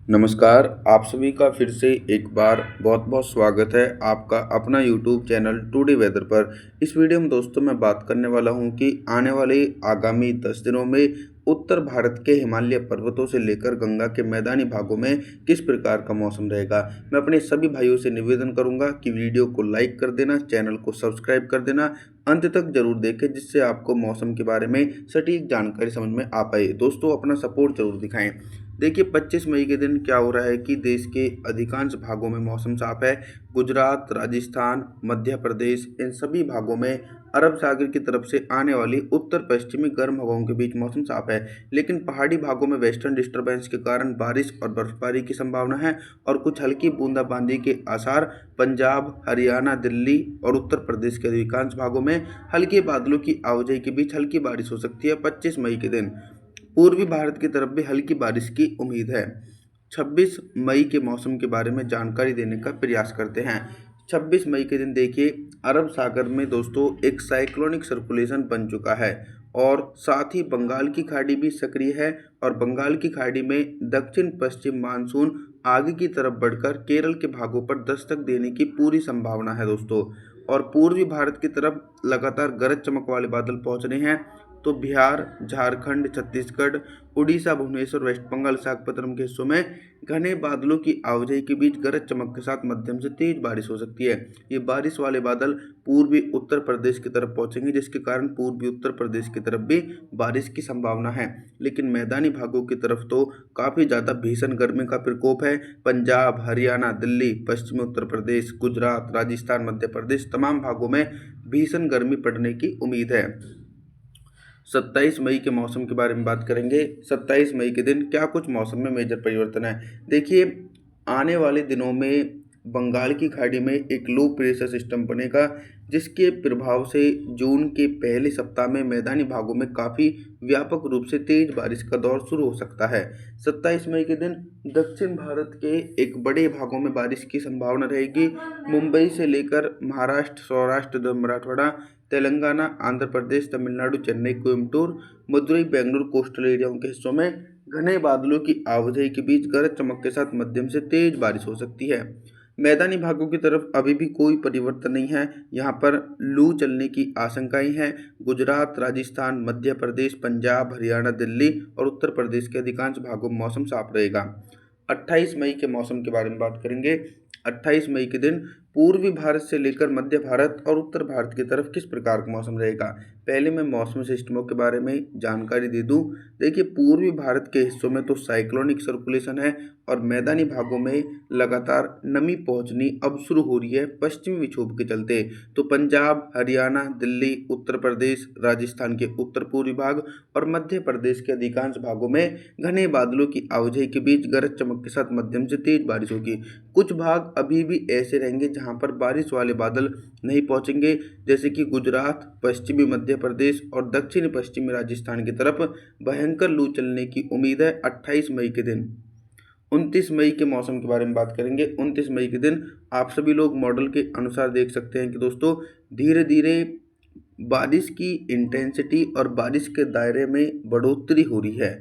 नमस्कार। आप सभी का फिर से एक बार बहुत बहुत स्वागत है आपका अपना यूट्यूब चैनल टुडे वेदर पर। इस वीडियो में दोस्तों मैं बात करने वाला हूं कि आने वाले आगामी 10 दिनों में उत्तर भारत के हिमालय पर्वतों से लेकर गंगा के मैदानी भागों में किस प्रकार का मौसम रहेगा। मैं अपने सभी भाइयों से निवेदन करूंगा कि वीडियो को लाइक कर देना, चैनल को सब्सक्राइब कर देना, अंत तक जरूर देखें जिससे आपको मौसम के बारे में सटीक जानकारी समझ में आ पाए। दोस्तों अपना सपोर्ट जरूर दिखाएं। देखिए 25 मई के दिन क्या हो रहा है कि देश के अधिकांश भागों में मौसम साफ है। गुजरात, राजस्थान, मध्य प्रदेश इन सभी भागों में अरब सागर की तरफ से आने वाली उत्तर पश्चिमी गर्म हवाओं के बीच मौसम साफ है, लेकिन पहाड़ी भागों में वेस्टर्न डिस्टर्बेंस के कारण बारिश और बर्फबारी की संभावना है और कुछ हल्की बूंदाबांदी के आसार। पंजाब, हरियाणा, दिल्ली और उत्तर प्रदेश के अधिकांश भागों में हल्के बादलों की आवाजाही के बीच हल्की बारिश हो सकती है 25 मई के दिन। पूर्वी भारत की तरफ भी हल्की बारिश की उम्मीद है। 26 मई के मौसम के बारे में जानकारी देने का प्रयास करते हैं। 26 मई के दिन देखिए अरब सागर में दोस्तों एक साइक्लोनिक सर्कुलेशन बन चुका है और साथ ही बंगाल की खाड़ी भी सक्रिय है और बंगाल की खाड़ी में दक्षिण पश्चिम मानसून आगे की तरफ बढ़कर केरल के भागों पर दस्तक देने की पूरी संभावना है दोस्तों। और पूर्वी भारत की तरफ लगातार गरज चमक वाले बादल पहुंच रहे हैं। तो बिहार, झारखंड, छत्तीसगढ़, उड़ीसा, भुवनेश्वर, वेस्ट बंगाल, विशाखापत्तनम के हिस्सों में घने बादलों की आवाजाही के बीच गरज चमक के साथ मध्यम से तेज बारिश हो सकती है। ये बारिश वाले बादल पूर्वी उत्तर प्रदेश की तरफ पहुंचेंगे, जिसके कारण पूर्वी उत्तर प्रदेश की तरफ भी बारिश की संभावना है। लेकिन मैदानी भागों की तरफ तो काफ़ी ज़्यादा भीषण गर्मी का प्रकोप है। पंजाब, हरियाणा, दिल्ली, पश्चिमी उत्तर प्रदेश, गुजरात, राजस्थान, मध्य प्रदेश तमाम भागों में भीषण गर्मी पड़ने की उम्मीद है। 27 मई के मौसम के बारे में बात करेंगे। 27 मई के दिन क्या कुछ मौसम में मेजर परिवर्तन है। देखिए आने वाले दिनों में बंगाल की खाड़ी में एक लो प्रेशर सिस्टम बनेगा, जिसके प्रभाव से जून के पहले सप्ताह में मैदानी भागों में काफ़ी व्यापक रूप से तेज बारिश का दौर शुरू हो सकता है। 27 मई के दिन दक्षिण भारत के एक बड़े भागों में बारिश की संभावना रहेगी। मुंबई से लेकर महाराष्ट्र, सौराष्ट्र, मराठवाड़ा, तेलंगाना, आंध्र प्रदेश, तमिलनाडु, चेन्नई, कोयम्बटूर, मदुरई, बेंगलुरु कोस्टल एरियाओं के हिस्सों में घने बादलों की आवाजाही के बीच गरज चमक के साथ मध्यम से तेज बारिश हो सकती है। मैदानी भागों की तरफ अभी भी कोई परिवर्तन नहीं है, यहाँ पर लू चलने की आशंकाएं हैं। गुजरात, राजस्थान, मध्य प्रदेश, पंजाब, हरियाणा, दिल्ली और उत्तर प्रदेश के अधिकांश भागों में मौसम साफ रहेगा। 28 मई के मौसम के बारे में बात करेंगे। 28 मई के दिन पूर्वी भारत से लेकर मध्य भारत और उत्तर भारत की तरफ किस प्रकार का मौसम रहेगा। पहले मैं मौसम सिस्टमों के बारे में जानकारी दे दूं। देखिए पूर्वी भारत के हिस्सों में तो साइक्लोनिक सर्कुलेशन है और मैदानी भागों में लगातार नमी पहुंचनी अब शुरू हो रही है पश्चिमी विक्षोभ के चलते। तो पंजाब, हरियाणा, दिल्ली, उत्तर प्रदेश, राजस्थान के उत्तर पूर्वी भाग और मध्य प्रदेश के अधिकांश भागों में घने बादलों की आवाजाही के बीच गरज चमक के साथ मध्यम से तेज बारिश होगी। कुछ भाग अभी भी ऐसे रहेंगे जहां पर बारिश वाले बादल नहीं पहुंचेंगे, जैसे कि गुजरात, पश्चिमी मध्य प्रदेश और दक्षिण पश्चिमी राजस्थान की तरफ भयंकर लू चलने की उम्मीद है 28 मई के दिन। 29 मई के मौसम के बारे में बात करेंगे। 29 मई के दिन आप सभी लोग मॉडल के अनुसार देख सकते हैं कि दोस्तों धीरे धीरे बारिश की इंटेंसिटी और बारिश के दायरे में बढ़ोतरी हो रही है।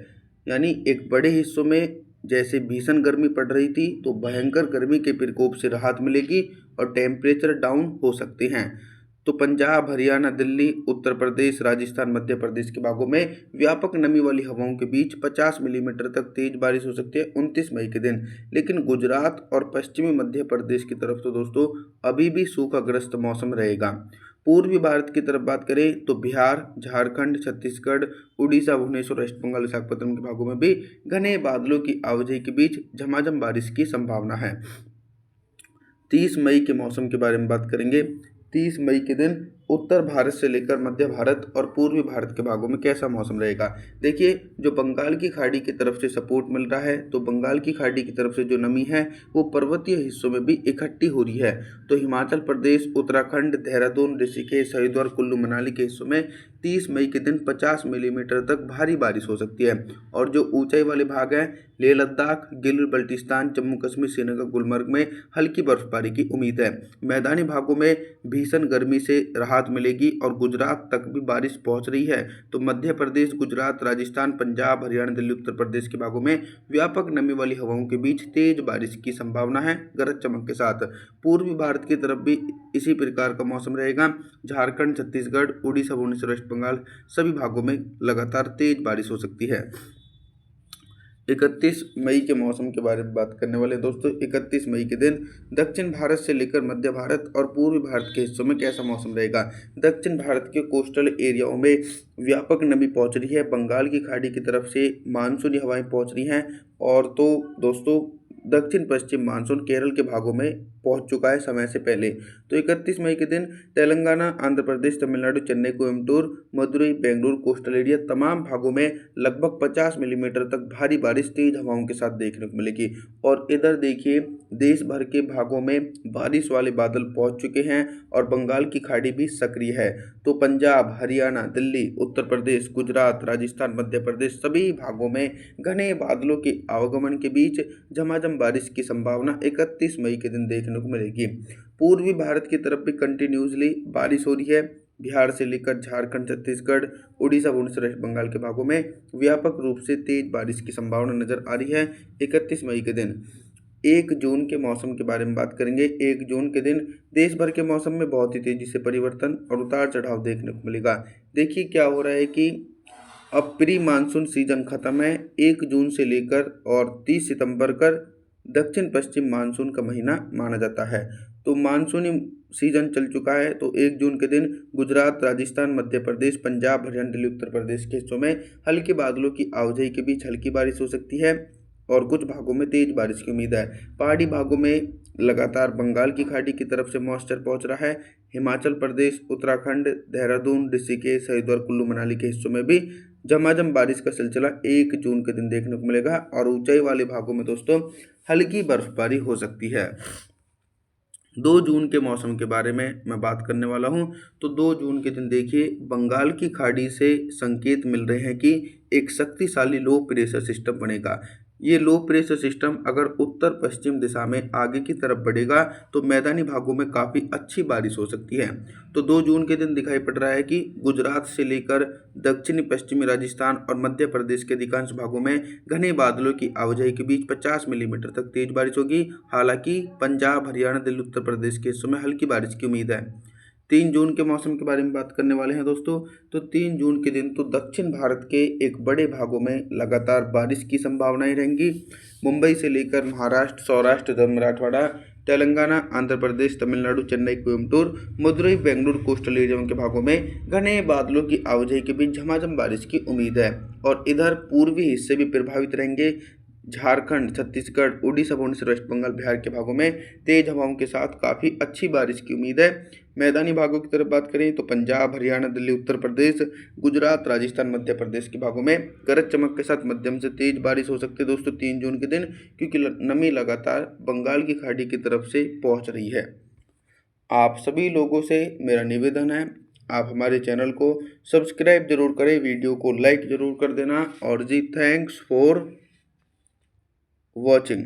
यानी एक बड़े हिस्सों में जैसे भीषण गर्मी पड़ रही थी तो भयंकर गर्मी के प्रकोप से राहत मिलेगी और टेम्परेचर डाउन हो सकते हैं। तो पंजाब, हरियाणा, दिल्ली, उत्तर प्रदेश, राजस्थान, मध्य प्रदेश के भागों में व्यापक नमी वाली हवाओं के बीच 50 मिलीमीटर तक तेज बारिश हो सकती है 29 मई के दिन। लेकिन गुजरात और पश्चिमी मध्य प्रदेश की तरफ तो दोस्तों अभी भी सूखाग्रस्त मौसम रहेगा। पूर्वी भारत की तरफ बात करें तो बिहार, झारखंड, छत्तीसगढ़, उड़ीसा, भुवनेश्वर, वेस्ट बंगाल, विशाखापत्तनम के भागों में भी घने बादलों की आवाजाही के बीच झमाझम बारिश की संभावना है। 30 मई के मौसम के बारे में बात करेंगे। 30 मई के दिन उत्तर भारत से लेकर मध्य भारत और पूर्वी भारत के भागों में कैसा मौसम रहेगा। देखिए जो बंगाल की खाड़ी की तरफ से सपोर्ट मिल रहा है, तो बंगाल की खाड़ी की तरफ से जो नमी है वो पर्वतीय हिस्सों में भी इकट्ठी हो रही है। तो हिमाचल प्रदेश, उत्तराखंड, देहरादून, ऋषिकेश, हरिद्वार, कुल्लू मनाली के हिस्सों में 30 मई के दिन 50 मिलीमीटर तक भारी बारिश हो सकती है। और जो ऊंचाई वाले भाग हैं लेह लद्दाख, गिलगित बल्टिस्तान, जम्मू कश्मीर, श्रीनगर, गुलमर्ग में हल्की बर्फबारी की उम्मीद है। मैदानी भागों में भीषण गर्मी से राहत राहत मिलेगी और गुजरात तक भी बारिश पहुंच रही है। तो मध्य प्रदेश, गुजरात, राजस्थान, पंजाब, हरियाणा, दिल्ली, उत्तर प्रदेश के भागों में व्यापक नमी वाली हवाओं के बीच तेज बारिश की संभावना है गरज चमक के साथ। पूर्वी भारत की तरफ भी इसी प्रकार का मौसम रहेगा। झारखंड, छत्तीसगढ़, उड़ीसा, भुवनेश्वर, वेस्ट बंगाल सभी भागों में लगातार तेज बारिश हो सकती है। 31 मई के मौसम के बारे में बात करने वाले हैं दोस्तों। 31 मई के दिन दक्षिण भारत से लेकर मध्य भारत और पूर्वी भारत के हिस्सों में कैसा मौसम रहेगा। दक्षिण भारत के कोस्टल एरियाओं में व्यापक नमी पहुंच रही है। बंगाल की खाड़ी की तरफ से मानसूनी हवाएं पहुंच रही हैं और तो दोस्तों दक्षिण पश्चिम मानसून केरल के भागों में पहुंच चुका है समय से पहले। तो 31 मई के दिन तेलंगाना, आंध्र प्रदेश, तमिलनाडु, चेन्नई, कोयम्बटूर, मदुरई, बेंगलुरु, कोस्टल एरिया तमाम भागों में लगभग 50 मिलीमीटर तक भारी बारिश तेज हवाओं के साथ देखने को मिलेगी। और इधर देखिए देश भर के भागों में बारिश वाले बादल पहुंच चुके हैं और बंगाल की खाड़ी भी सक्रिय है। तो पंजाब, हरियाणा, दिल्ली, उत्तर प्रदेश, गुजरात, राजस्थान, मध्य प्रदेश सभी भागों में घने बादलों के आवागमन के बीच झमाझम बारिश की संभावना 31 मई के दिन देखने को मिलेगी। पूर्वी भारत की तरफ भी कंटिन्यूसली बारिश हो रही है। बिहार से लेकर झारखंड, छत्तीसगढ़, उड़ीसा, भुवनेश्वर, वेस्ट बंगाल के भागों में व्यापक रूप से तेज बारिश की संभावना नजर आ रही है 31 मई के दिन। 1 जून के मौसम के बारे में बात करेंगे। 1 जून के दिन देश भर के मौसम में बहुत ही तेजी से परिवर्तन और उतार चढ़ाव देखने को मिलेगा। देखिए क्या हो रहा है कि अब प्री मानसून सीजन खत्म है। 1 जून से लेकर और 30 सितंबर कर दक्षिण पश्चिम मानसून का महीना माना जाता है। तो मानसूनी सीजन चल चुका है। तो 1 जून के दिन गुजरात, राजस्थान, मध्य प्रदेश, पंजाब, हरियाणा, दिल्ली, उत्तर प्रदेश के हिस्सों में हल्के बादलों की आवाजाही के बीच हल्की बारिश हो सकती है और कुछ भागों में तेज बारिश की उम्मीद है। पहाड़ी भागों में लगातार बंगाल की खाड़ी की तरफ से मॉइस्चर पहुंच रहा है। हिमाचल प्रदेश, उत्तराखंड, देहरादून, ऋषिकेश, हरिद्वार, कुल्लू मनाली के हिस्सों में भी झमाझम बारिश का सिलसिला 1 जून के दिन देखने को मिलेगा और ऊंचाई वाले भागों में दोस्तों हल्की बर्फबारी हो सकती है। 2 जून के मौसम के बारे में मैं बात करने वाला हूं। तो 2 जून के दिन देखिए बंगाल की खाड़ी से संकेत मिल रहे हैं कि एक शक्तिशाली लो प्रेशर सिस्टम बनेगा। ये लो प्रेशर सिस्टम अगर उत्तर पश्चिम दिशा में आगे की तरफ बढ़ेगा तो मैदानी भागों में काफ़ी अच्छी बारिश हो सकती है। तो 2 जून के दिन दिखाई पड़ रहा है कि गुजरात से लेकर दक्षिणी पश्चिमी राजस्थान और मध्य प्रदेश के अधिकांश भागों में घने बादलों की आवाजाही के बीच 50 मिलीमीटर तक तेज बारिश होगी। हालांकि पंजाब, हरियाणा, दिल्ली, उत्तर प्रदेश के हिस्सों में हल्की बारिश की उम्मीद है। 3 जून के मौसम के बारे में बात करने वाले हैं दोस्तों। तो 3 जून के दिन तो दक्षिण भारत के एक बड़े भागों में लगातार बारिश की संभावनाएं रहेंगी। मुंबई से लेकर महाराष्ट्र, सौराष्ट्र, मराठवाड़ा, तेलंगाना, आंध्र प्रदेश, तमिलनाडु, चेन्नई, कोयम्बटूर, मदुरई, बेंगलुरु, कोस्टल एरियाओं के भागों में घने बादलों की आवाजाही के बीच झमाझम बारिश की उम्मीद है। और इधर पूर्वी हिस्से भी प्रभावित रहेंगे। झारखंड, छत्तीसगढ़, उड़ीसा, भुवनेश्वर, वेस्ट बंगाल, बिहार के भागों में तेज हवाओं के साथ काफ़ी अच्छी बारिश की उम्मीद है। मैदानी भागों की तरफ बात करें तो पंजाब, हरियाणा, दिल्ली, उत्तर प्रदेश, गुजरात, राजस्थान, मध्य प्रदेश के भागों में गरज चमक के साथ मध्यम से तेज बारिश हो सकती है दोस्तों 3 जून के दिन, क्योंकि नमी लगातार बंगाल की खाड़ी की तरफ से पहुंच रही है। आप सभी लोगों से मेरा निवेदन है, आप हमारे चैनल को सब्सक्राइब जरूर करें, वीडियो को लाइक जरूर कर देना। और जी थैंक्स फॉर वॉचिंग।